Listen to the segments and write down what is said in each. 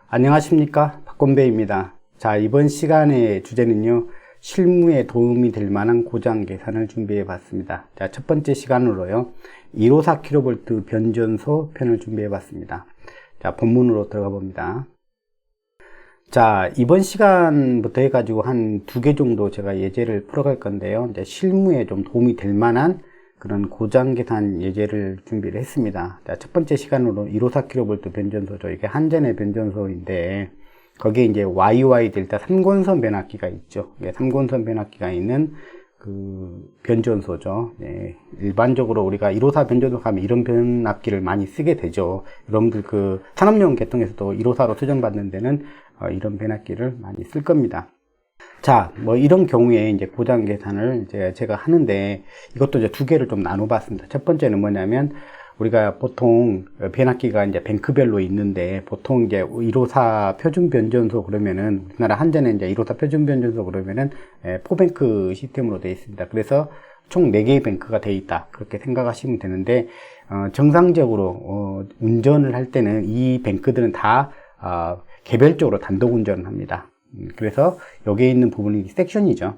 안녕하십니까, 박건배입니다. 자, 이번 시간의 주제는요, 실무에 도움이 될 만한 고장 계산을 준비해 봤습니다. 자, 첫 번째 시간으로요, 254kV 변전소 편을 준비해 봤습니다. 자, 본문으로 들어가 봅니다. 자, 이번 시간부터 해가지고 한 2개 정도 제가 예제를 풀어갈 건데요, 이제 실무에 좀 도움이 될 만한 그런 고장 계산 예제를 준비를 했습니다. 자, 첫 번째 시간으로 254kV 변전소죠. 이게 한전의 변전소인데, 거기에 이제 YY 델타 3권선 변압기가 있죠. 이게 3권선 변압기가 있는 그 변전소죠. 네, 일반적으로 우리가 154 변전소 가면 이런 변압기를 많이 쓰게 되죠. 여러분들 그 산업용 계통에서도 154로 수정받는 데는 이런 변압기를 많이 쓸 겁니다. 자, 뭐 이런 경우에 이제 고장 계산을 이제 제가 하는데, 이것도 이제 2개를 좀 나눠 봤습니다. 첫 번째는 뭐냐면, 우리가 보통 변압기가 이제 뱅크별로 있는데, 보통 이제 154 표준 변전소 그러면은, 우리나라 한전에 이제 154 표준 변전소 그러면은 4뱅크 시스템으로 되어 있습니다. 그래서 총 4개의 뱅크가 되어 있다, 그렇게 생각하시면 되는데, 정상적으로 운전을 할 때는 이 뱅크들은 다 개별적으로 단독 운전을 합니다. 그래서 여기에 있는 부분이 섹션이죠.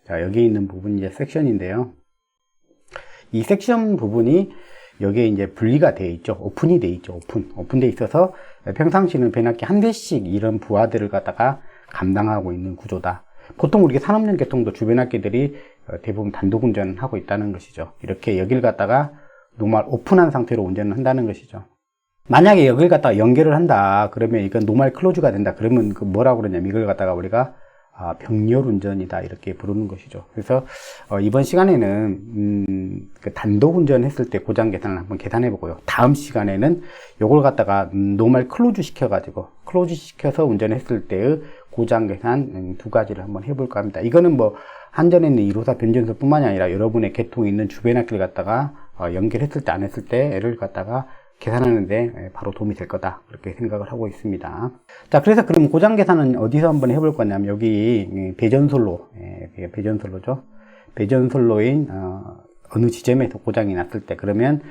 자, 여기에 있는 부분이 이제 섹션인데요. 이 섹션 부분이 여기에 이제 분리가 되어 있죠. 오픈이 되어 있죠. 오픈되어 있어서 평상시는 변압기 한 대씩 이런 부하들을 갖다가 감당하고 있는 구조다. 보통 우리가 산업용 계통도 주변압기들이 대부분 단독 운전을 하고 있다는 것이죠. 이렇게 여기를 갖다가 노멀 오픈한 상태로 운전을 한다는 것이죠. 만약에 여기를 갖다가 연결을 한다, 그러면 이건 노멀 클로즈가 된다. 그러면 그 뭐라고 그러냐면, 이걸 갖다가 우리가 병렬 운전이다, 이렇게 부르는 것이죠. 그래서 이번 시간에는 그 단독 운전했을 때 고장 계산을 한번 계산해 보고요. 다음 시간에는 요걸 갖다가 노멀 클로즈 시켜서 운전했을 때의 고장 계산 2가지를 한번 해볼까 합니다. 이거는 뭐 한전에 있는 154 변전소 뿐만이 아니라 여러분의 계통에 있는 주변압기를 갖다가 연결했을 때 안 했을 때를 갖다가 계산하는데 바로 도움이 될 거다, 그렇게 생각을 하고 있습니다. 자, 그래서 그럼 고장 계산은 어디서 한번 해볼 거냐면, 여기 배전솔로죠. 배전솔로인 어느 지점에서 고장이 났을 때, 그러면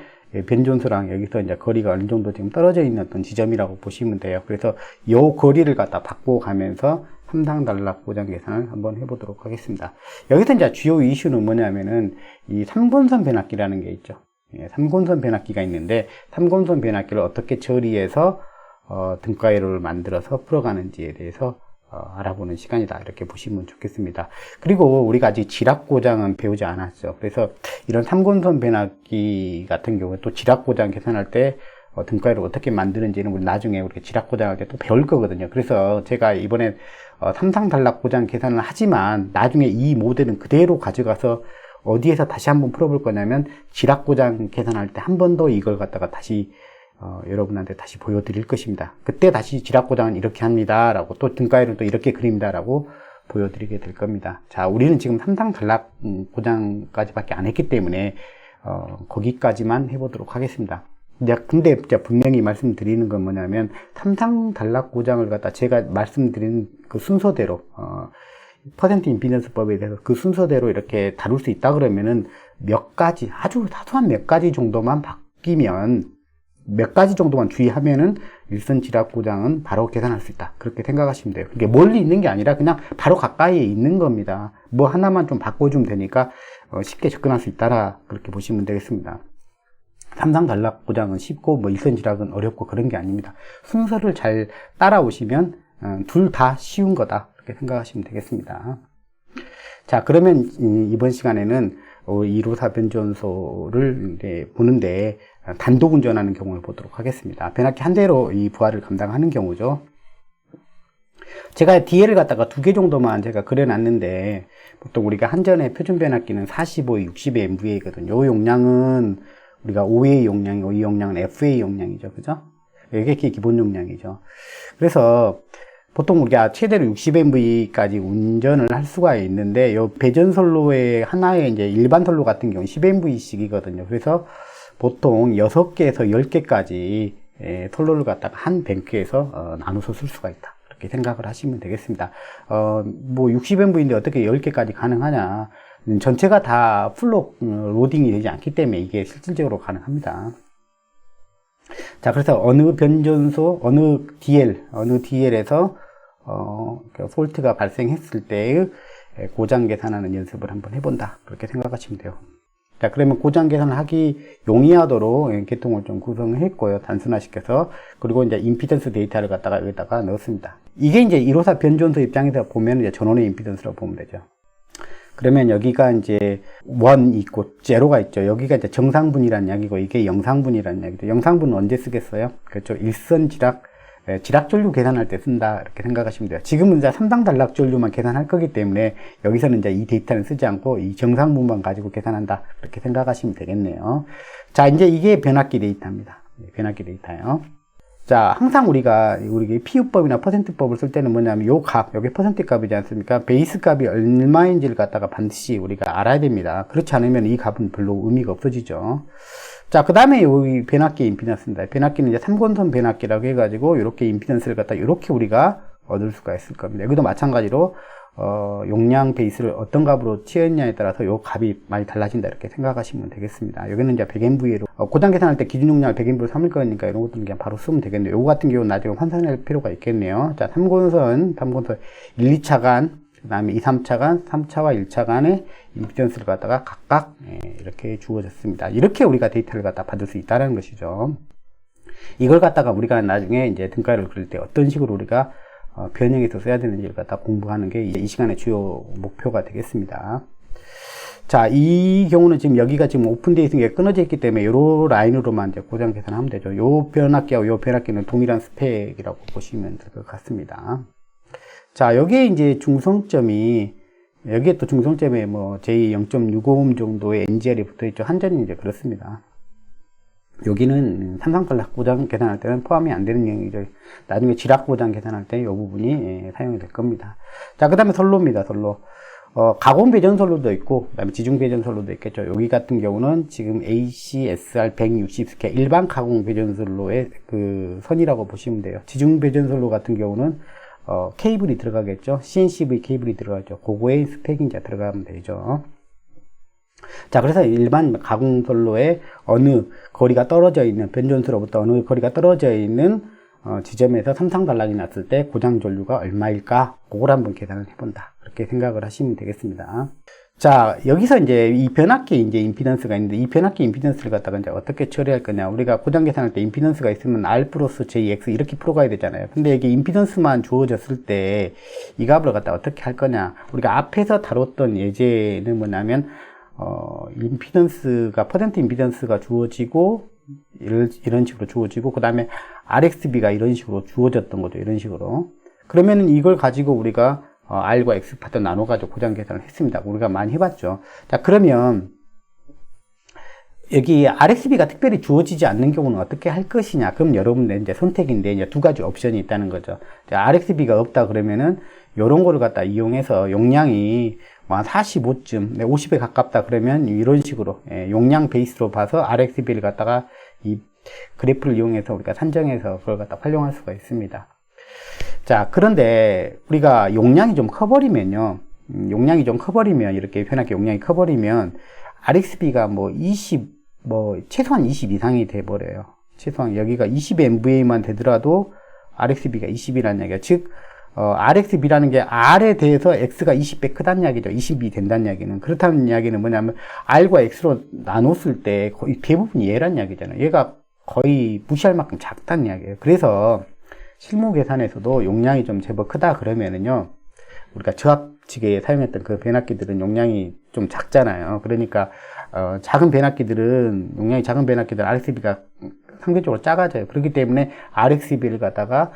변전소랑 여기서 이제 거리가 어느 정도 지금 떨어져 있는 어떤 지점이라고 보시면 돼요. 그래서 이 거리를 갖다 바꿔가면서 삼상단락 고장 계산을 한번 해보도록 하겠습니다. 여기서 이제 주요 이슈는 뭐냐면은 이 3권선 변압기라는 게 있죠. 3권선 변압기가 있는데, 3권선 변압기를 어떻게 처리해서 등가이로를 만들어서 풀어가는지에 대해서 알아보는 시간이다, 이렇게 보시면 좋겠습니다. 그리고 우리가 아직 지락고장은 배우지 않았죠. 그래서 이런 3권선 변압기 같은 경우에 또 지락고장 계산할 때 등가이를 어떻게 만드는지는 우리 나중에 우리가 지락고장할 때 또 배울 거거든요. 그래서 제가 이번에 삼상단락 고장 계산을 하지만, 나중에 이 모델은 그대로 가져가서 어디에서 다시 한번 풀어볼 거냐면, 지락고장 계산할 때 한 번 더 이걸 갖다가 다시 여러분한테 다시 보여드릴 것입니다. 그때 다시 지락고장은 이렇게 합니다 라고, 또 등가위를 또 이렇게 그립니다 라고 보여드리게 될 겁니다. 자, 우리는 지금 삼상단락 고장까지 밖에 안 했기 때문에 거기까지만 해보도록 하겠습니다. 근데 분명히 말씀드리는 건 뭐냐면, 삼상단락 고장을 갖다 제가 말씀드린 그 순서대로 퍼센트 임피던스법에 대해서 그 순서대로 이렇게 다룰 수 있다 그러면은 몇 가지, 아주 사소한 몇 가지 정도만 바뀌면, 몇 가지 정도만 주의하면은 일선 지락 고장은 바로 계산할 수 있다, 그렇게 생각하시면 돼요. 이게 멀리 있는 게 아니라 그냥 바로 가까이에 있는 겁니다. 뭐 하나만 좀 바꿔주면 되니까 쉽게 접근할 수 있다라, 그렇게 보시면 되겠습니다. 삼상단락 고장은 쉽고 뭐 일선 지락은 어렵고 그런 게 아닙니다. 순서를 잘 따라오시면 둘 다 쉬운 거다, 그렇게 생각하시면 되겠습니다. 자, 그러면 이번 시간에는 154 변전소를 이제 보는데 단독 운전하는 경우를 보도록 하겠습니다. 변압기 한 대로 이 부하를 감당하는 경우죠. 제가 DL을 갖다가 2개 정도만 제가 그려놨는데, 보통 우리가 한전의 표준 변압기는 45, 60의 MVA거든요. 이 용량은 우리가 OA 용량이고, 이 용량은 FA 용량이죠. 그죠? 이게 기본 용량이죠. 그래서 보통 우리가 최대로 60MV까지 운전을 할 수가 있는데, 이 배전선로의 하나의 이제 일반 선로 같은 경우는 10MV씩이거든요. 그래서 보통 6개에서 10개까지 선로를 갖다가 한 뱅크에서 나눠서 쓸 수가 있다, 그렇게 생각을 하시면 되겠습니다. 뭐 60MV인데 어떻게 10개까지 가능하냐? 전체가 다 풀로 로딩이 되지 않기 때문에 이게 실질적으로 가능합니다. 자, 그래서 어느 변전소, 어느 DL에서 폴트가 발생했을 때의 고장 계산하는 연습을 한번 해본다. 그렇게 생각하시면 돼요. 자, 그러면 고장 계산을 하기 용이하도록 계통을 좀 구성했고요. 단순화시켜서. 그리고 이제 임피던스 데이터를 갖다가 여기다가 넣었습니다. 이게 이제 154 변전소 입장에서 보면 이제 전원의 임피던스라고 보면 되죠. 그러면 여기가 이제 1 있고 0가 있죠. 여기가 이제 정상분이라는 이야기고 이게 영상분이라는 이야기죠. 영상분은 언제 쓰겠어요? 그렇죠. 일선 지락 전류 계산할 때 쓴다. 이렇게 생각하시면 돼요. 지금은 이제 3당 단락 전류만 계산할 거기 때문에 여기서는 이제 이 데이터는 쓰지 않고 이 정상분만 가지고 계산한다. 이렇게 생각하시면 되겠네요. 자, 이제 이게 변압기 데이터입니다. 변압기 데이터요. 자, 항상 우리가 PU법이나 퍼센트법을 쓸 때는 뭐냐면 요 값, 여기 퍼센트 값이지 않습니까? 베이스 값이 얼마인지를 갖다가 반드시 우리가 알아야 됩니다. 그렇지 않으면 이 값은 별로 의미가 없어지죠. 자, 그 다음에 여기 변압기 임피던스입니다. 변압기는 이제 3권선 변압기라고 해가지고 이렇게 임피던스를 갖다 이렇게 우리가 얻을 수가 있을 겁니다. 여기도 마찬가지로 용량 베이스를 어떤 값으로 취했냐에 따라서 요 값이 많이 달라진다 이렇게 생각하시면 되겠습니다. 여기는 이제 100MV로 고장 계산할 때 기준 용량을 100MV로 삼을 거니까 이런 것들은 그냥 바로 쓰면 되겠네요. 요거 같은 경우는 나중에 환산할 필요가 있겠네요. 자, 3권선 1, 2차간 그 다음에 2, 3차간 3차와 1차간의 임피던스를 갖다가 각각 이렇게 주어졌습니다. 이렇게 우리가 데이터를 갖다 받을 수 있다는 것이죠. 이걸 갖다가 우리가 나중에 이제 등가를 그릴 때 어떤 식으로 우리가 변형해서 써야 되는지를 갖다 공부하는 게 이 시간의 주요 목표가 되겠습니다. 자, 이 경우는 지금 여기가 지금 오픈되어 있는 게 끊어져 있기 때문에 요 라인으로만 이제 고장 계산하면 되죠. 요 변압기하고 요 변압기는 동일한 스펙이라고 보시면 될 것 같습니다. 자, 여기에 이제 중성점이, 여기에 또 중성점에 뭐 J0.65옴 정도의 NGR이 붙어 있죠. 한전이 이제 그렇습니다. 여기는 삼성전력 고장 계산할 때는 포함이 안 되는 영역이죠. 나중에 지락 고장 계산할 때 이 부분이 사용이 될 겁니다. 자, 그 다음에 선로입니다. 선로. 가공 배전 선로도 있고, 그 다음에 지중 배전 선로도 있겠죠. 여기 같은 경우는 지금 ACSR 160 스케일 일반 가공 배전 선로의 그 선이라고 보시면 돼요. 지중 배전 선로 같은 경우는 케이블이 들어가겠죠. CNCV 케이블이 들어가죠. 그거의 스펙이 이제 들어가면 되죠. 자, 그래서 일반 가공선로에 어느 거리가 떨어져 있는, 변전소로부터 어느 거리가 떨어져 있는 지점에서 삼상단락이 났을 때 고장 전류가 얼마일까? 그걸 한번 계산을 해본다. 그렇게 생각을 하시면 되겠습니다. 자, 여기서 이제 이 변압기 이제 임피던스가 있는데 이 변압기 임피던스를 갖다가 이제 어떻게 처리할 거냐. 우리가 고장 계산할 때 임피던스가 있으면 R 플러스 JX 이렇게 풀어가야 되잖아요. 근데 여기 임피던스만 주어졌을 때 이 값을 갖다 어떻게 할 거냐. 우리가 앞에서 다뤘던 예제는 뭐냐면 임피던스가, 퍼센트 임피던스가 주어지고, 이런 식으로 주어지고, 그 다음에 RXB가 이런 식으로 주어졌던 거죠. 이런 식으로. 그러면은 이걸 가지고 우리가, R과 X 파트 나눠가지고 고장 계산을 했습니다. 우리가 많이 해봤죠. 자, 그러면, 여기 RXB가 특별히 주어지지 않는 경우는 어떻게 할 것이냐. 그럼 여러분들 이제 선택인데, 이제 두 가지 옵션이 있다는 거죠. 자, RXB가 없다 그러면은, 요런 거를 갖다 이용해서 용량이 한 45쯤, 50에 가깝다 그러면 이런 식으로 용량 베이스로 봐서 RXB를 갖다가 이 그래프를 이용해서 우리가 산정해서 그걸 갖다 활용할 수가 있습니다. 자, 그런데 우리가 용량이 좀 커버리면요. 용량이 좀 커버리면, 이렇게 변압기 용량이 커버리면 RXB가 최소한 20 이상이 돼버려요. 최소한 여기가 20MVA만 되더라도 RXB가 20이라는 얘기야. 즉, RXB라는 게 R에 대해서 X가 20배 크다는 이야기죠. 20이 된다는 이야기는. 그렇다는 이야기는 뭐냐면 R과 X로 나눴을 때 거의 대부분이 얘란 이야기잖아요. 얘가 거의 무시할 만큼 작다는 이야기예요. 그래서 실무 계산에서도 용량이 좀 제법 크다 그러면은요, 우리가 저압 측에 사용했던 그 변압기들은 용량이 좀 작잖아요. 그러니까 작은 변압기들은, 용량이 작은 변압기들은 RXB가 상대적으로 작아져요. 그렇기 때문에 RXB를 갖다가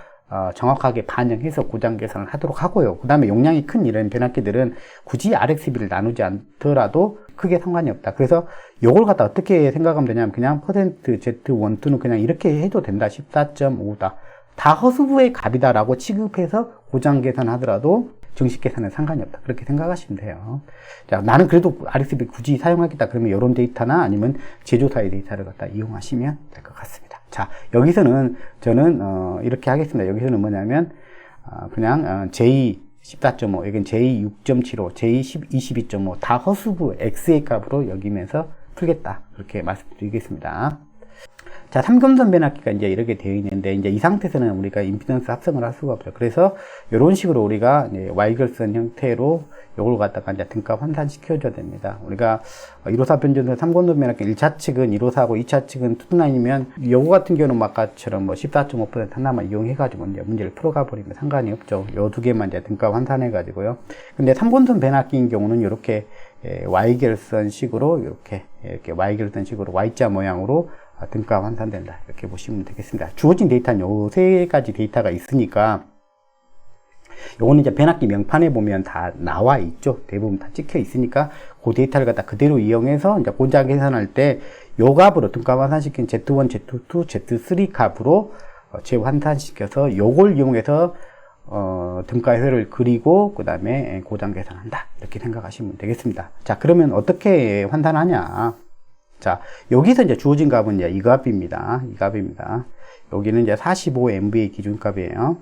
정확하게 반영해서 고장 계산을 하도록 하고요. 그 다음에 용량이 큰 이런 변압기들은 굳이 RXB를 나누지 않더라도 크게 상관이 없다. 그래서 요걸 갖다 어떻게 생각하면 되냐면 그냥 퍼센트 Z12는 그냥 이렇게 해도 된다. 14.5다. 다 허수부의 값이다라고 취급해서 고장 계산하더라도 정식 계산은 상관이 없다. 그렇게 생각하시면 돼요. 자, 나는 그래도 RXB 굳이 사용하겠다. 그러면 이런 데이터나 아니면 제조사의 데이터를 갖다 이용하시면 될 것 같습니다. 자, 여기서는 저는 이렇게 하겠습니다. 여기서는 뭐냐면 그냥 J 14.5, 여긴 J 6.75, J 22.5 다 허수부 X의 값으로 여기면서 풀겠다. 그렇게 말씀드리겠습니다. 자, 삼금선 변압기가 이제 이렇게 되어 있는데, 이제 이 상태에서는 우리가 임피던스 합성을 할 수가 없죠. 그래서 이런 식으로 우리가 이제 Y결선 형태로 요걸 갖다가 이제 등가 환산시켜줘야 됩니다. 우리가 154 변전소 삼금선 변압기 1차 측은 154고 2차 측은 투나인이면 요거 같은 경우는 아까처럼 뭐 14.5% 하나만 이용해가지고 이제 문제를 풀어가 버리면 상관이 없죠. 요 두 개만 이제 등가 환산해가지고요. 근데 삼금선 변압기인 경우는 이렇게 Y결선 식으로 이렇게 Y결선 식으로 Y자 모양으로 등가 환산된다. 이렇게 보시면 되겠습니다. 주어진 데이터는 요 세 가지 데이터가 있으니까 요거는 이제 변압기 명판에 보면 다 나와 있죠. 대부분 다 찍혀 있으니까 그 데이터를 갖다 그대로 이용해서 이제 고작 계산할 때 요 값으로 등가 환산시킨 Z1, Z2, Z3 값으로 재환산시켜서 요걸 이용해서 등가회를 그리고 그 다음에 고장 계산한다. 이렇게 생각하시면 되겠습니다. 자, 그러면 어떻게 환산하냐? 자, 여기서 이제 주어진 값은 이제 이 값입니다. 이 값입니다. 여기는 이제 45MV의 기준값이에요.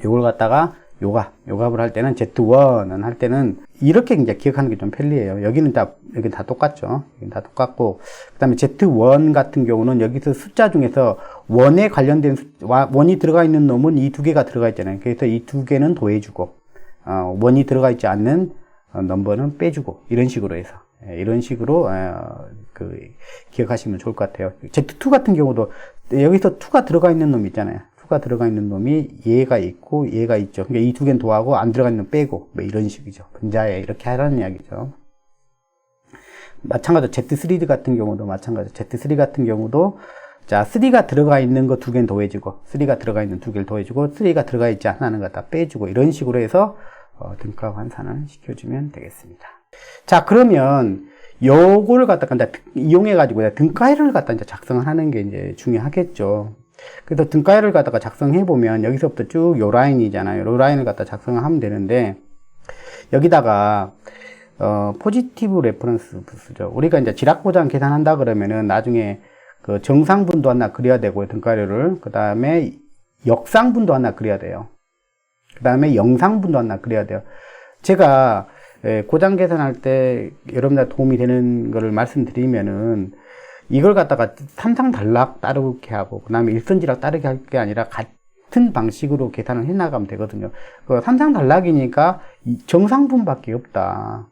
요걸 갖다가 요 값을 할 때는 Z1은 할 때는 이렇게 이제 기억하는 게 좀 편리해요. 여기는 다 똑같죠. 여기는 다 똑같고, 그 다음에 Z1 같은 경우는 여기서 숫자 중에서 원에 관련된 원이 들어가 있는 놈은 이 두 개가 들어가 있잖아요. 그래서 이 두 개는 더해주고, 원이 들어가 있지 않는 넘버는 빼주고, 이런 식으로 해서. 이런 식으로 기억하시면 좋을 것 같아요. Z2 같은 경우도 여기서 2가 들어가 있는 놈 있잖아요. 2가 들어가 있는 놈이 얘가 있고 얘가 있죠. 그러니까 이 두 개는 더하고 안 들어가 있는 놈 빼고 뭐 이런 식이죠. 분자에 이렇게 하라는 이야기죠. 마찬가지로 Z3 같은 경우도 마찬가지. Z3 같은 경우도 자, 3가 들어가 있는 거 두 개는 더해주고 3가 들어가 있는 두 개를 더해주고 3가 들어가 있지 않는 거 다 빼주고 이런 식으로 해서 등가 환산을 시켜주면 되겠습니다. 자, 그러면 요거를 갖다가 이용해가지고 등가회를 갖다 이제 작성을 하는 게 이제 중요하겠죠. 그래서 등가회를 갖다가 작성해보면 여기서부터 쭉 요 라인이잖아요. 요 라인을 갖다 작성을 하면 되는데 여기다가 포지티브 레퍼런스 부스죠. 우리가 이제 지락고장 계산한다 그러면은 나중에 그 정상분도 하나 그려야 되고 등가회를 그 다음에 역상분도 하나 그려야 돼요. 그 다음에 영상분도 하나 그려야 돼요. 제가 고장 계산할 때 여러분들 도움이 되는 거를 말씀드리면은 이걸 갖다가 삼상단락 따르게 하고 그 다음에 일선지락 따르게 할 게 아니라 같은 방식으로 계산을 해 나가면 되거든요. 그 삼상단락이니까 정상분밖에 없다.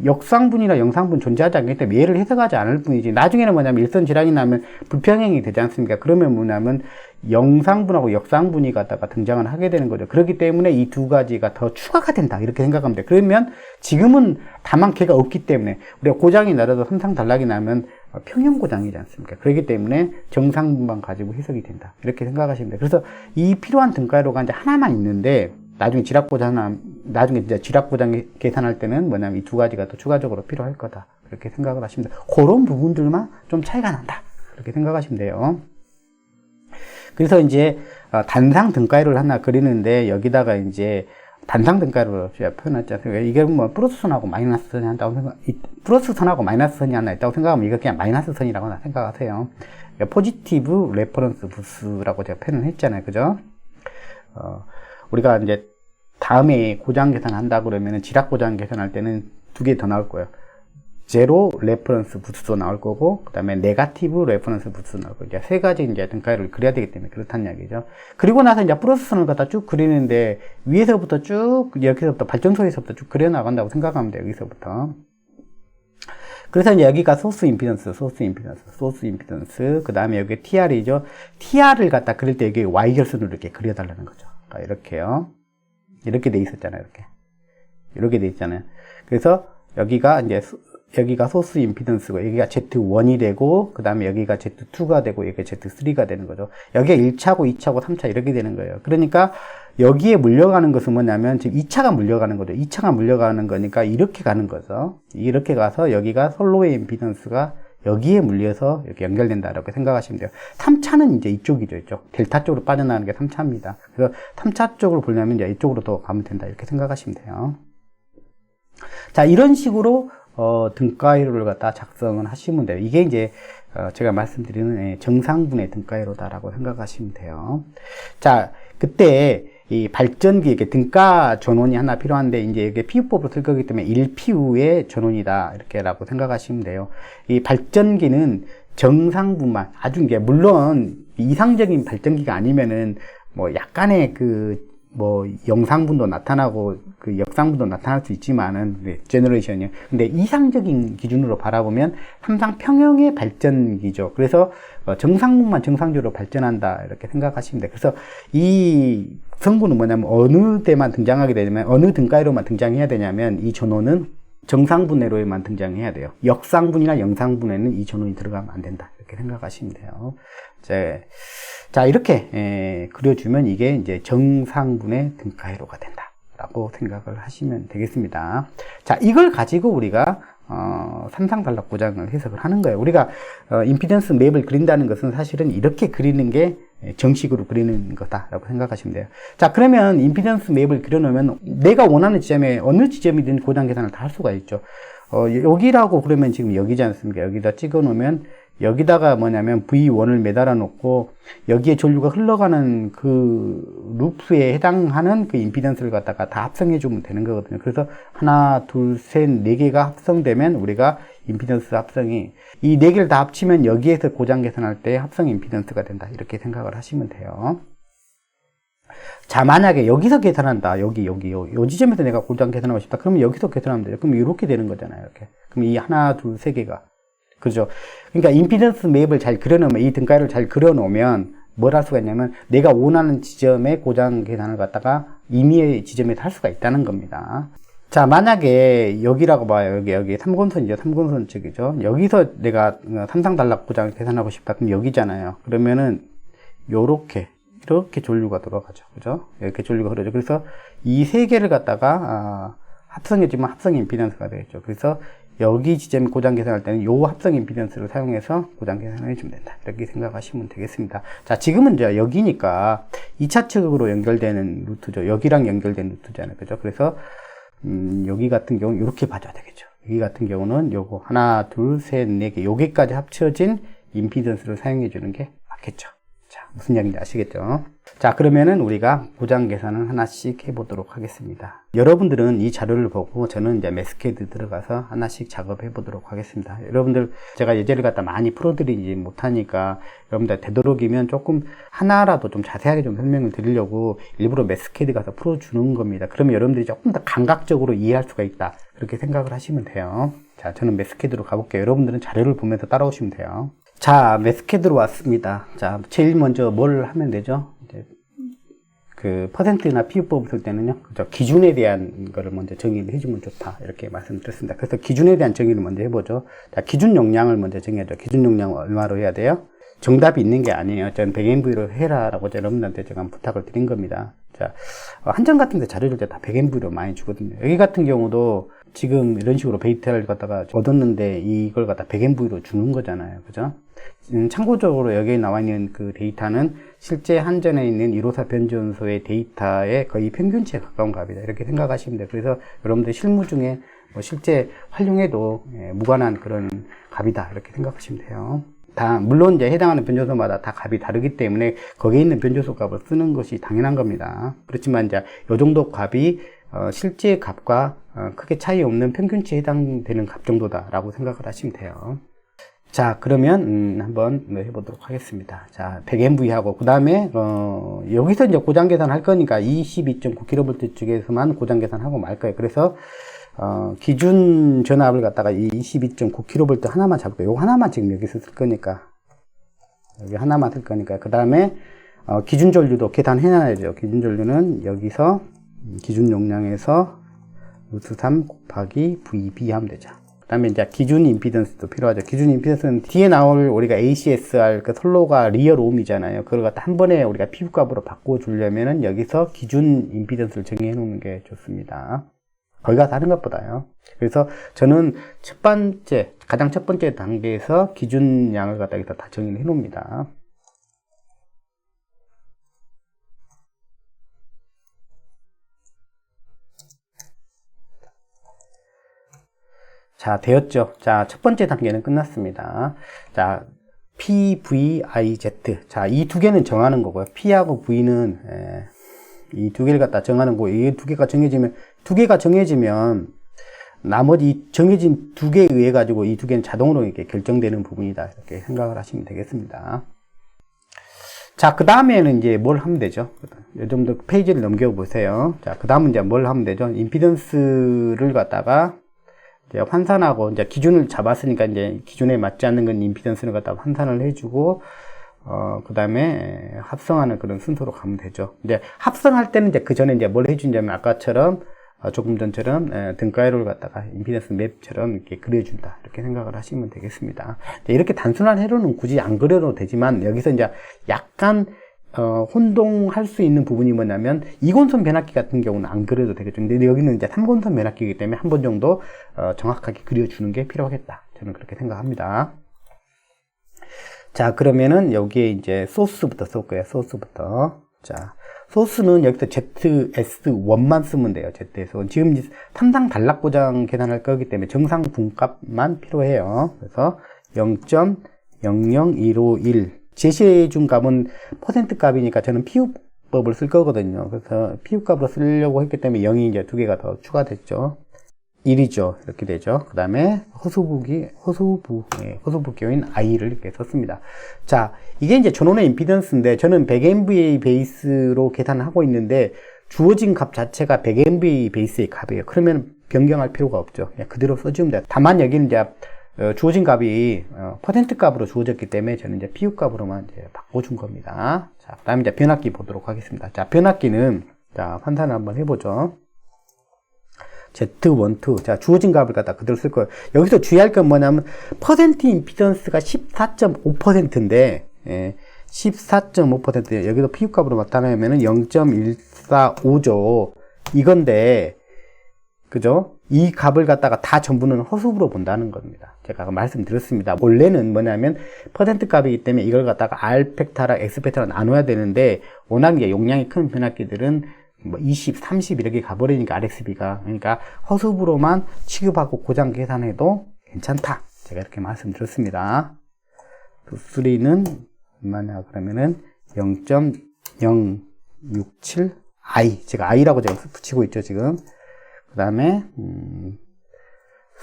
역상분이나 영상분 존재하지 않기 때문에 얘를 해석하지 않을 뿐이지. 나중에는 뭐냐면 일선지락이 나면 불평행이 되지 않습니까? 그러면 뭐냐면 영상분하고 역상분이 갖다가 등장을 하게 되는 거죠. 그렇기 때문에 이 두 가지가 더 추가가 된다. 이렇게 생각하면 돼요. 그러면 지금은 다만 걔가 없기 때문에 우리가 고장이 나라도 삼상단락이 나면 평형고장이지 않습니까? 그렇기 때문에 정상분만 가지고 해석이 된다. 이렇게 생각하시면 돼요. 그래서 이 필요한 등가회로가 이제 하나만 있는데 나중에 나중에 이제 지락고장 계산할 때는 뭐냐면 이 두 가지가 또 추가적으로 필요할 거다. 그렇게 생각을 하시면 돼요. 그런 부분들만 좀 차이가 난다. 그렇게 생각하시면 돼요. 그래서 이제 단상 등가회를 하나 그리는데 여기다가 이제 단상 등가회로 표현했지 않습니까? 이게 뭐 플러스 선하고 마이너스 선이 한다고 플러스 선하고 마이너스 선이 하나 있다고 생각하면 이거 그냥 마이너스 선이라고 생각하세요. 포지티브 레퍼런스 부스라고 제가 표현을 했잖아요. 그죠? 우리가 이제 다음에 고장 계산한다 그러면은 지락 고장 계산할 때는 두 개 더 나올 거예요. 제로 레퍼런스 부스도 나올 거고, 그 다음에 네가티브 레퍼런스 부스도 나올 거고, 이제 세 가지 이제 등가회를 그려야 되기 때문에 그렇다는 이야기죠. 그리고 나서 이제 플러스선을 갖다 쭉 그리는데, 위에서부터 쭉, 여기서부터 발전소에서부터 쭉 그려나간다고 생각하면 돼요, 여기서부터. 그래서 이제 여기가 소스 임피던스, 그 다음에 여기 TR이죠. TR을 갖다 그릴 때 여기 Y결선으로 이렇게 그려달라는 거죠. 그러니까 이렇게요. 이렇게 돼 있었잖아요, 이렇게 돼 있잖아요. 그래서 여기가 소스 임피던스고, 여기가 Z1이 되고, 그 다음에 여기가 Z2가 되고, 여기가 Z3가 되는 거죠. 여기가 1차고, 2차고, 3차 이렇게 되는 거예요. 그러니까, 여기에 물려가는 것은 뭐냐면, 지금 2차가 물려가는 거죠. 2차가 물려가는 거니까, 이렇게 가는 거죠. 이렇게 가서, 여기가 솔로의 임피던스가 여기에 물려서 이렇게 연결된다라고 생각하시면 돼요. 3차는 이제 이쪽이죠, 이쪽. 델타 쪽으로 빠져나가는 게 3차입니다. 그래서 3차 쪽으로 보려면 이제 이쪽으로 더 가면 된다. 이렇게 생각하시면 돼요. 자, 이런 식으로 등가회로를 갖다 작성을 하시면 돼요. 이게 이제 제가 말씀드리는 정상분의 등가회로다라고 생각하시면 돼요. 자, 그때 이 발전기, 이렇게 등가 전원이 하나 필요한데, 이제 이게 피우법으로 쓸 거기 때문에 1피우의 전원이다. 이렇게라고 생각하시면 돼요. 이 발전기는 정상분만 아주 이게 물론 이상적인 발전기가 아니면은 뭐 약간의 영상분도 나타나고 그 역상분도 나타날 수 있지만은 제너레이션이요. 근데 이상적인 기준으로 바라보면 삼상 평형의 발전기죠. 그래서 정상분만 정상적으로 발전한다 이렇게 생각하시면 돼요. 그래서 이 성분은 뭐냐면 어느 때만 등장하게 되냐면 어느 등가위로만 등장해야 되냐면 이 전원은 정상분해로에만 등장해야 돼요. 역상분이나 영상분해는 이 전원이 들어가면 안 된다 이렇게 생각하시면 돼요. 자 이렇게 그려주면 이게 이제 정상분해 등가위로가 된다라고 생각을 하시면 되겠습니다. 자 이걸 가지고 우리가 삼상단락 고장을 해석을 하는 거예요. 우리가 임피던스 맵을 그린다는 것은 사실은 이렇게 그리는 게 정식으로 그리는 거다라고 생각하시면 돼요. 자 그러면 임피던스 맵을 그려놓으면 내가 원하는 지점에 어느 지점이든 고장 계산을 다 할 수가 있죠. 여기라고 그러면 지금 여기지 않습니까? 여기다 찍어 놓으면 여기다가 뭐냐면 V1을 매달아 놓고 여기에 전류가 흘러가는 그 루프에 해당하는 그 임피던스를 갖다가 다 합성해 주면 되는 거거든요. 그래서 하나, 둘, 셋, 네 개가 합성되면 우리가 임피던스 합성이 이 네 개를 다 합치면 여기에서 고장 계산할 때 합성 임피던스가 된다. 이렇게 생각을 하시면 돼요. 자, 만약에 여기서 계산한다. 요 지점에서 내가 고장 계산하고 싶다. 그러면 여기서 계산하면 돼요. 그럼 이렇게 되는 거잖아요. 이렇게. 그럼 이 하나, 둘, 세 개가. 그죠? 그러니까 임피던스 맵을 잘 그려놓으면, 이 등가위를 잘 그려놓으면 뭘 할 수가 있냐면 내가 원하는 지점의 고장 계산을 갖다가 임의의 지점에서 할 수가 있다는 겁니다. 자, 만약에 여기라고 봐요. 여기 3권선이죠. 3권선 쪽이죠. 여기서 내가 삼상단락 고장을 계산하고 싶다. 그럼 여기잖아요. 그러면은 이렇게 전류가 돌아가죠. 그죠? 이렇게 전류가 흐르죠. 그래서 이 세 개를 갖다가 합성해주면 합성 임피던스가 되겠죠. 그래서 여기 지점 고장 계산할 때는 요 합성 임피던스를 사용해서 고장 계산을 해주면 된다. 이렇게 생각하시면 되겠습니다. 자, 지금은 이제 여기니까 2차 측으로 연결되는 루트죠. 여기랑 연결된 루트잖아요. 그죠? 그래서, 여기 같은 경우는 이렇게 봐줘야 되겠죠. 여기 같은 경우는 요거 하나, 둘, 셋, 네 개, 여기까지 합쳐진 임피던스를 사용해 주는 게 맞겠죠. 자, 무슨 이야기인지 아시겠죠? 자, 그러면은 우리가 고장 계산을 하나씩 해보도록 하겠습니다. 여러분들은 이 자료를 보고 저는 이제 매스케이드 들어가서 하나씩 작업해 보도록 하겠습니다. 여러분들 제가 예제를 갖다 많이 풀어드리지 못하니까 여러분들 되도록이면 조금 하나라도 좀 자세하게 좀 설명을 드리려고 일부러 매스케이드 가서 풀어주는 겁니다. 그러면 여러분들이 조금 더 감각적으로 이해할 수가 있다. 그렇게 생각을 하시면 돼요. 자, 저는 매스케이드로 가볼게요. 여러분들은 자료를 보면서 따라오시면 돼요. 자, 매스케이드로 왔습니다. 자, 제일 먼저 뭘 하면 되죠? 이제 그 퍼센트나 피우법 쓸 때는요, 그죠? 기준에 대한 거를 먼저 정의를 해주면 좋다. 이렇게 말씀드렸습니다. 그래서 기준에 대한 정의를 먼저 해보죠. 자, 기준 용량을 먼저 정해야죠. 기준 용량 얼마로 해야 돼요? 정답이 있는 게 아니에요. 저는 100MV로 해라라고 여러분들한테 제가 부탁을 드린 겁니다. 자, 한정 같은 데 자료 줄 때 다 100MV로 많이 주거든요. 여기 같은 경우도 지금 이런 식으로 데이터를 갖다가 얻었는데 이걸 갖다 100MV로 주는 거잖아요. 그죠? 참고적으로 여기에 나와 있는 그 데이터는 실제 한전에 있는 154 변전소의 데이터의 거의 평균치에 가까운 값이다. 이렇게 생각하시면 돼요. 그래서 여러분들 실무 중에 뭐 실제 활용해도 무관한 그런 값이다. 이렇게 생각하시면 돼요. 물론 이제 해당하는 변조소마다 다 값이 다르기 때문에 거기에 있는 변조소 값을 쓰는 것이 당연한 겁니다. 그렇지만 이제 요 정도 값이 실제 값과 크게 차이 없는 평균치에 해당되는 값 정도다라고 생각을 하시면 돼요. 자, 그러면 한번 해보도록 하겠습니다. 자, 100MV 하고 그 다음에 여기서 이제 고장 계산할 거니까 22.9kV 쪽에서만 고장 계산하고 말 거예요. 그래서 기준 전압을 갖다가 22.9kV 하나만 잡을 거예요. 요거 하나만 지금 여기서 쓸 거니까 여기 하나만 쓸 거니까 그 다음에 기준 전류도 계산해놔야죠. 기준 전류는 여기서 기준 용량에서 루트 3 곱하기 VB 하면 되죠. 그 다음에 이제 기준 임피던스도 필요하죠. 기준 임피던스는 뒤에 나올 우리가 ACSR 그 선로가 리얼 옴이잖아요. 그걸 갖다 한 번에 우리가 피부값으로 바꿔주려면은 여기서 기준 임피던스를 정의해 놓는 게 좋습니다. 거기가 다른 것보다요. 그래서 저는 가장 첫 번째 단계에서 기준량을 갖다 여기다 다 정의를 해 놓습니다. 자, 되었죠. 자, 첫 번째 단계는 끝났습니다. 자, PVIZ. 자, 이 두 개는 정하는 거고요. P하고 V는 이 두 개를 갖다 정하는 거고, 이 두 개가 정해지면 나머지 정해진 두 개에 의해 가지고 이 두 개는 자동으로 이렇게 결정되는 부분이다. 이렇게 생각을 하시면 되겠습니다. 자, 그 다음에는 이제 뭘 하면 되죠? 좀 더 페이지를 넘겨보세요. 자, 그 다음은 이제 뭘 하면 되죠? 임피던스를 갖다가 이제 환산하고, 이제 기준을 잡았으니까 이제 기준에 맞지 않는 건 임피던스를 갖다가 환산을 해주고, 그 다음에 합성하는 그런 순서로 가면 되죠. 이제 합성할 때는 이제 그 전에 이제 뭘 해주냐면 아까처럼 조금 전처럼 등가이로를 갖다가 임피던스 맵처럼 이렇게 그려준다, 이렇게 생각을 하시면 되겠습니다. 이렇게 단순한 회로는 굳이 안 그려도 되지만 여기서 이제 약간 혼동할 수 있는 부분이 뭐냐면 이곤선 변압기 같은 경우는 안 그려도 되겠죠. 근데 여기는 이제 3곤선 변압기이기 때문에 한 번 정도 정확하게 그려주는 게 필요하겠다, 저는 그렇게 생각합니다. 자, 그러면은 여기에 이제 소스부터 쏠 거예요. 소스부터. 자, 소스는 여기서 ZS1만 쓰면 돼요. ZS1. 지금 3상 단락 고장 계산할 거기 때문에 정상 분값만 필요해요. 그래서 0.00151. 제시해준 값은 퍼센트 값이니까 저는 피우법을 쓸 거거든요. 그래서 피우값으로 쓰려고 했기 때문에 0이 이제 두 개가 더 추가됐죠. 1이죠. 이렇게 되죠. 그 다음에 호수부교인 I를 이렇게 썼습니다. 자, 이게 이제 전원의 임피던스인데 저는 100MVA 베이스로 계산을 하고 있는데 주어진 값 자체가 100MVA 베이스의 값이에요. 그러면 변경할 필요가 없죠. 그냥 그대로 써주면 돼요. 다만 여기는 이제 주어진 값이 퍼센트 값으로 주어졌기 때문에 저는 이제 PU 값으로만 이제 바꿔준 겁니다. 자, 그 다음에 이제 변압기 보도록 하겠습니다. 자, 변압기는 자, 환산을 한번 해보죠. Z12. 자, 주어진 값을 갖다 그대로 쓸 거예요. 여기서 주의할 건 뭐냐면, 퍼센트 임피던스가 14.5%인데, 14.5%. 여기도 PU 값으로 나타내면은 0.145죠. 이건데, 그죠? 이 값을 갖다가 다 전부는 허수부로 본다는 겁니다. 제가 아까 말씀드렸습니다. 원래는 뭐냐면, 퍼센트 값이기 때문에 이걸 갖다가 R 팩타랑 X 팩타랑 나눠야 되는데, 워낙 이제 용량이 큰 변압기들은 뭐 20, 30 이렇게 가버리니까 RXB가, 그러니까 허수부로만 취급하고 고장 계산해도 괜찮다, 제가 이렇게 말씀드렸습니다. 3는 얼마냐 그러면은 0.067i, 제가 i라고 제가 붙이고 있죠 지금. 그 다음에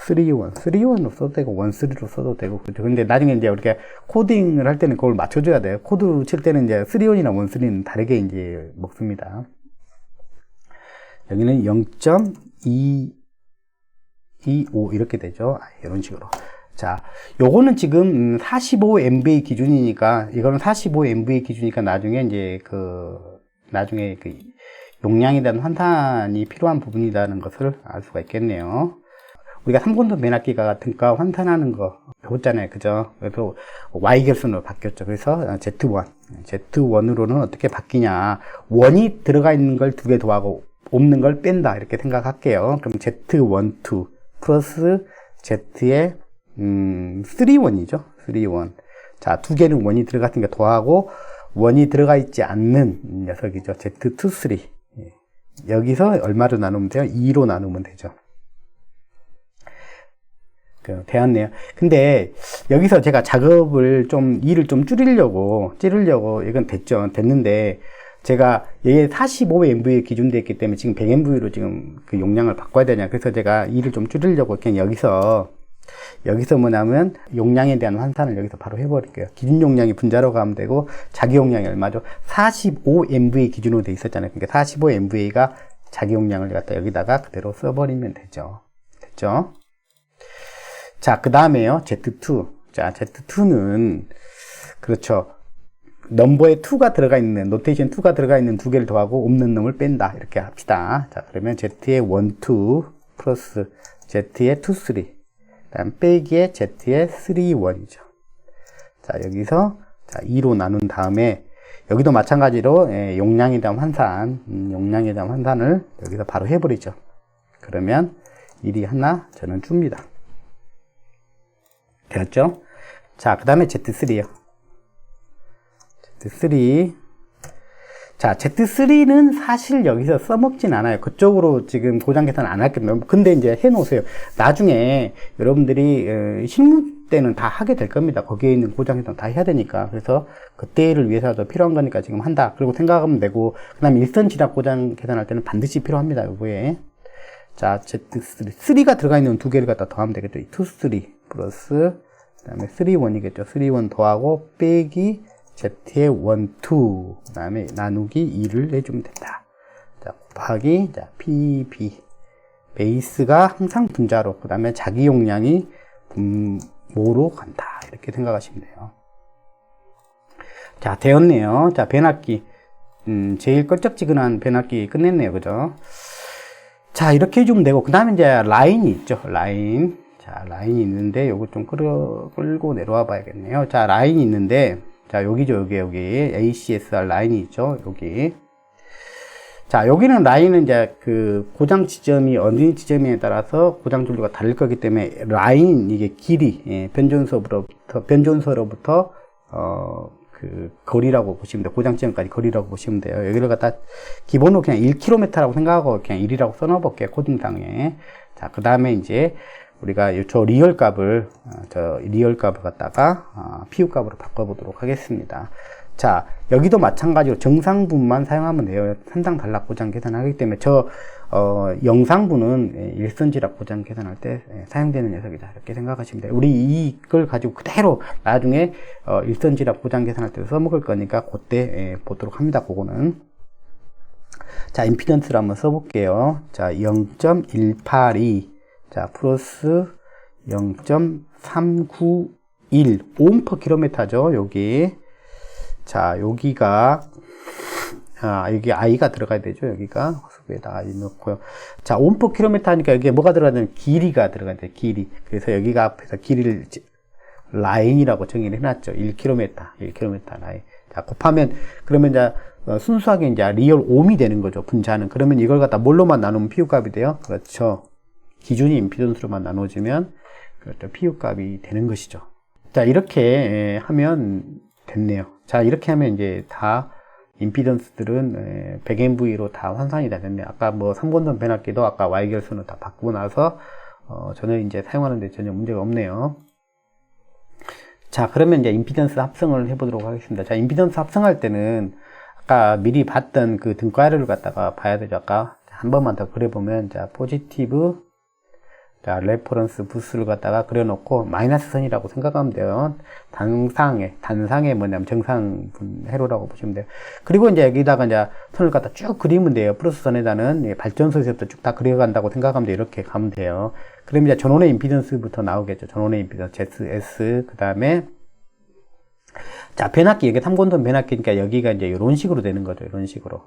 3.1로 써도 되고 1.3로 써도 되고 그렇죠. 근데 나중에 이제 우리가 코딩을 할 때는 그걸 맞춰줘야 돼요. 코드 칠 때는 이제 3.1이나 1.3는 다르게 이제 먹습니다. 여기는 0.225 이렇게 되죠. 이런 식으로. 자, 요거는 지금 45MVA 기준이니까, 이거는 45MVA 기준이니까 나중에 이제 나중에 용량에 대한 환산이 필요한 부분이라는 것을 알 수가 있겠네요. 우리가 3곤선 변압기가 등가 환산하는 거 배웠잖아요. 그죠? 그래서 Y결선으로 바뀌었죠. 그래서 Z1으로는 어떻게 바뀌냐. 원이 들어가 있는 걸 두 개 더하고 없는 걸 뺀다, 이렇게 생각할게요. 그럼 Z12 플러스 Z의 3원이죠. 3원. 자, 두 개는 원이 들어갔으니까 더하고 원이 들어가 있지 않는 녀석이죠. Z23. 여기서 얼마로 나누면 돼요? 2로 나누면 되죠. 되었네요. 근데 여기서 제가 작업을 좀 일을 좀 찌르려고 이건 됐는데 제가 얘 45MV에 기준되어 있기 때문에 지금 100MV로 지금 그 용량을 바꿔야 되냐. 그래서 제가 일을 좀 줄이려고 그냥 여기서 뭐냐면 용량에 대한 환산을 여기서 바로 해버릴게요. 기준 용량이 분자로 가면 되고 자기 용량이 얼마죠? 45MV 기준으로 돼 있었잖아요. 그러니까 45MV가 자기 용량을 갖다 여기다가 그대로 써버리면 되죠. 됐죠? 자, 그 다음에요. Z2. 자, Z2는 그렇죠. 넘버에 2가 들어가 있는, 노테이션 2가 들어가 있는 두 개를 더하고 없는 놈을 뺀다, 이렇게 합시다. 자, 그러면 Z의 1, 2 플러스 Z의 2, 3 다음 빼기에 Z의 3, 1이죠. 자, 여기서 자 2로 나눈 다음에 여기도 마찬가지로 용량에 대한 환산을 여기서 바로 해버리죠. 그러면 1이 하나 저는 줍니다. 되었죠? 자, 그 다음에 Z3요. Z3. 자, Z3는 사실 여기서 써먹진 않아요. 그쪽으로 지금 고장 계산 안 할게요. 근데 이제 해놓으세요. 나중에 여러분들이 실무 때는 다 하게 될 겁니다. 거기에 있는 고장 계산 다 해야 되니까. 그래서 그때를 위해서도 필요한 거니까 지금 한다. 그리고 생각하면 되고, 그 다음에 일선 진압 고장 계산할 때는 반드시 필요합니다. 요거에. 자, Z3. 3가 들어가 있는 두 개를 갖다 더하면 되겠죠. 2, 3 플러스, 그 다음에 3, 1이겠죠. 3, 1 더하고, 빼기, Z의 1, 2. 그 다음에 나누기 2를 해주면 된다. 자, 곱하기, 자, PB. 베이스가 항상 분자로, 그 다음에 자기 용량이 분모로 간다. 이렇게 생각하시면 돼요. 자, 되었네요. 자, 변압기. 제일 껄쩍지근한 변압기 끝냈네요. 그죠? 자, 이렇게 해주면 되고, 그 다음에 이제 라인이 있죠. 라인. 자, 라인이 있는데, 요거 좀 끌고 내려와 봐야겠네요. 자, 라인이 있는데, 자, 여기죠. 여기. ACSR 라인이 있죠. 여기. 자, 여기는 라인은 이제 그 고장 지점이 어느 지점에 따라서 고장 전류가 다를 거기 때문에 라인, 이게 길이, 예, 변전소로부터, 그 거리라고 보시면 돼요. 고장 지점까지 거리라고 보시면 돼요. 여기를 갖다 기본으로 그냥 1km라고 생각하고 그냥 1이라고 써놓을게요. 코딩상에. 자, 그 다음에 이제 우리가 저 리얼 값을 갖다가 PU 값으로 바꿔보도록 하겠습니다. 자, 여기도 마찬가지로 정상분만 사용하면 돼요. 산당 단락 고장 계산하기 때문에 영상분은 일선지락 고장 계산할 때 사용되는 녀석이다. 이렇게 생각하시면 돼요. 우리 이걸 가지고 그대로 나중에 일선지락 고장 계산할 때 써먹을 거니까 그때 보도록 합니다. 그거는. 자, 임피던스를 한번 써볼게요. 자, 0.182. 자, 플러스 0.391. 오hm/km죠. 여기. 자, 여기가, 여기 I가 들어가야 되죠. 여기가. 허수부에다 I 넣고요. 자, 오hm/km 하니까 여기에 뭐가 들어가야 되는 길이가 들어가야 돼요. 길이. 그래서 여기가 앞에서 길이를 라인이라고 정의를 해놨죠. 1km 라인. 자, 곱하면, 그러면 이제, 순수하게 이제 리얼 ohm이 되는 거죠. 분자는. 그러면 이걸 갖다 뭘로만 나누면 PU 값이 돼요. 그렇죠. 기준이 임피던스로만 나눠지면, 그렇죠. PU 값이 되는 것이죠. 자, 이렇게 하면 됐네요. 자, 이렇게 하면 이제 다 임피던스들은 100MV로 다 환산이 다 됐네요. 아까 뭐 3권선 변압기도 아까 Y결선을 다 바꾸고 나서 전혀 이제 사용하는데 전혀 문제가 없네요. 자, 그러면 이제 임피던스 합성을 해보도록 하겠습니다. 자, 임피던스 합성할 때는 아까 미리 봤던 그 등가루를 갖다가 봐야 되죠. 아까 한 번만 더 그려보면, 자, 포지티브, 자, 레퍼런스 부스를 갖다가 그려놓고 마이너스 선이라고 생각하면 돼요. 단상에 뭐냐면 정상분 회로라고 보시면 돼요. 그리고 이제 여기다가 이제 선을 갖다 쭉 그리면 돼요. 플러스 선에다는 발전소에서부터 쭉 다 그려간다고 생각하면 돼요. 이렇게 가면 돼요. 그럼 이제 전원의 임피던스부터 나오겠죠. 전원의 임피던스 ZS, 그 다음에 자, 변압기, 이게 3권선 변압기니까 여기가 이제 이런 식으로 되는 거죠. 이런 식으로.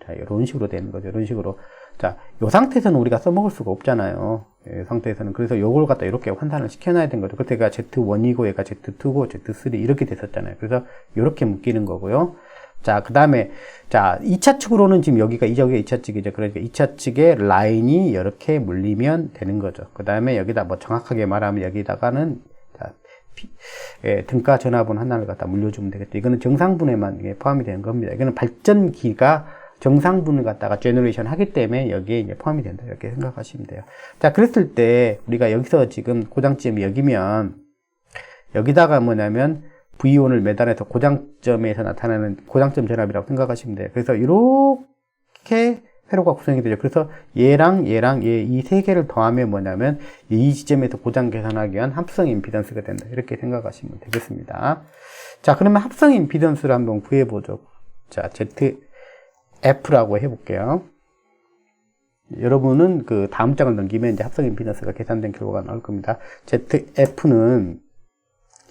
자, 이런 식으로 되는 거죠. 이런 식으로. 자, 요 상태에서는 우리가 써먹을 수가 없잖아요. 이 상태에서는. 그래서 요걸 갖다 이렇게 환산을 시켜놔야 되는 거죠. 그때 얘가 Z1이고 얘가 Z2고 Z3 이렇게 됐었잖아요. 그래서 이렇게 묶이는 거고요. 자, 그 다음에, 자, 2차 측으로는 지금 여기가 2차 측이죠. 그러니까 2차 측에 라인이 이렇게 물리면 되는 거죠. 그 다음에 여기다 뭐 정확하게 말하면 여기다가는, 자, 등가 전압은 하나를 갖다 물려주면 되겠죠. 이거는 정상분에만 포함이 되는 겁니다. 이거는 발전기가 정상분을 갖다가 제너레이션 하기 때문에 여기에 이제 포함이 된다. 이렇게 생각하시면 돼요. 자, 그랬을 때 우리가 여기서 지금 고장점이 여기면 여기다가 뭐냐면 V1을 매달아서 고장점에서 나타나는 고장점 전압이라고 생각하시면 돼요. 그래서 이렇게 회로가 구성이 되죠. 그래서 얘랑 얘 이 세 개를 더하면 뭐냐면 이 지점에서 고장 계산하기 위한 합성 임피던스가 된다. 이렇게 생각하시면 되겠습니다. 자, 그러면 합성 임피던스를 한번 구해보죠. 자, ZF라고 해볼게요. 여러분은 그 다음 장을 넘기면 이제 합성 임피던스가 계산된 결과가 나올 겁니다. ZF는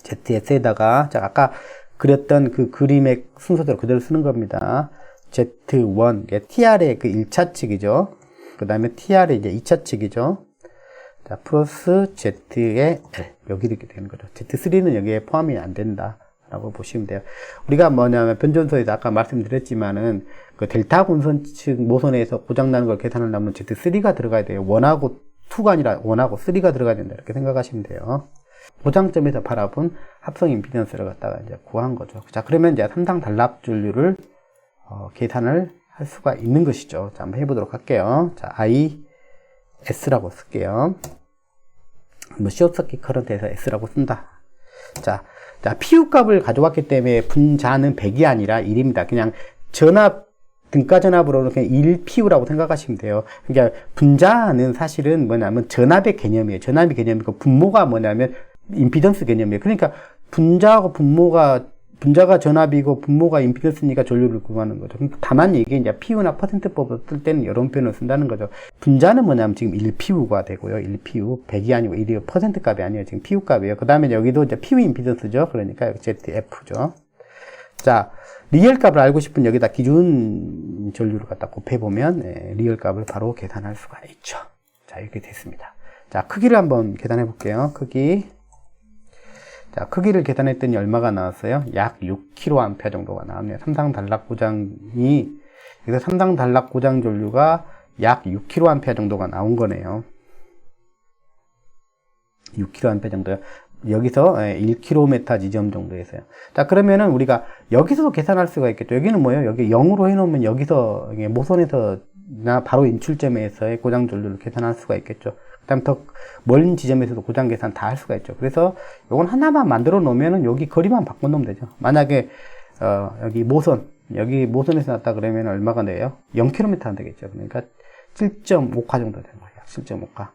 ZS에다가 자, 아까 그렸던 그 그림의 순서대로 그대로 쓰는 겁니다. Z1, TR의 그 1차 측이죠. 그 다음에 TR의 이제 2차 측이죠. 자, 플러스 Z의 L. 여기 이렇게 되는 거죠. Z3는 여기에 포함이 안 된다. 라고 보시면 돼요. 우리가 뭐냐면 변전소에서 아까 말씀드렸지만은 그 델타 군선 측 모선에서 고장나는 걸 계산하려면 Z3가 들어가야 돼요. 1하고 2가 아니라 1하고 3가 들어가야 된다. 이렇게 생각하시면 돼요. 고장점에서 바라본 합성 임피던스를 갖다가 이제 구한 거죠. 자, 그러면 이제 3당 단랍전류를 계산을 할 수가 있는 것이죠. 자, 한번 해보도록 할게요. 자, S라고 쓸게요. 뭐, 시어서킷 커런트에서 S라고 쓴다. 자, PU 값을 가져왔기 때문에 분자는 100이 아니라 1입니다. 그냥 전압 등가 전압으로는 그냥 1PU라고 생각하시면 돼요. 그러니까 분자는 사실은 뭐냐면 전압의 개념이에요. 전압의 개념이고 분모가 뭐냐면 임피던스 개념이에요. 그러니까 분자하고 분자가 전압이고 분모가 임피던스니까 전류를 구하는 거죠. 그러니까 다만 이게 이제 PU나 퍼센트법을 쓸 때는 이런 표현을 쓴다는 거죠. 분자는 뭐냐면 지금 1PU가 되고요. 1PU. 100이 아니고 1이요. 퍼센트 값이 아니에요. 지금 PU 값이에요. 그 다음에 여기도 이제 PU 임피던스죠. 그러니까 ZF죠. 자, 리얼 값을 알고 싶은 여기다 기준 전류를 갖다 곱해보면 리얼 값을 바로 계산할 수가 있죠. 자, 이렇게 됐습니다. 자, 크기를 한번 계산해 볼게요. 자, 크기를 계산했더니 얼마가 나왔어요? 약 6kA 정도가 나왔네요. 삼상 단락 고장이, 여기서 삼상 단락 고장 전류가 약 6kA 정도가 나온 거네요. 6kA 정도요. 여기서 1km 지점 정도에서요. 자, 그러면은 우리가 여기서도 계산할 수가 있겠죠. 여기는 뭐예요? 여기 0으로 해놓으면 여기서 모선에서나 바로 인출점에서의 고장 전류를 계산할 수가 있겠죠. 그 다음 더 멀은 지점에서도 고장 계산 다 할 수가 있죠. 그래서 요건 하나만 만들어 놓으면은 여기 거리만 바꿔 놓으면 되죠. 만약에 여기 모선에서 났다 그러면 얼마가 돼요? 0km 안 되겠죠. 그러니까 7.5카 정도 되는 거예요. 7.5카.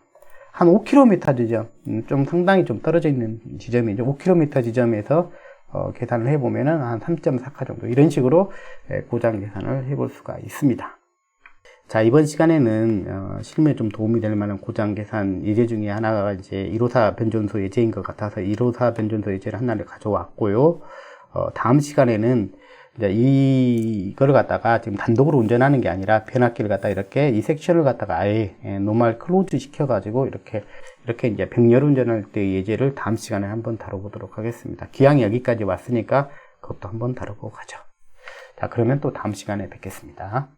한 5km 지점, 좀 상당히 좀 떨어져 있는 지점이죠. 5km 지점에서 계산을 해보면은 한 3.4카 정도, 이런 식으로 고장 계산을 해볼 수가 있습니다. 자, 이번 시간에는 실무에 좀 도움이 될 만한 고장 계산 예제 중에 하나가 이제 154 변전소 예제인 것 같아서 154 변전소 예제를 하나를 가져왔고요. 다음 시간에는 이제 이거를 갖다가 지금 단독으로 운전하는 게 아니라 변압기를 갖다 이렇게 이 섹션을 갖다가 아예 노멀 클로즈 시켜가지고 이렇게 이제 병렬 운전할 때 예제를 다음 시간에 한번 다뤄보도록 하겠습니다. 기왕 여기까지 왔으니까 그것도 한번 다루고 가죠. 자, 그러면 또 다음 시간에 뵙겠습니다.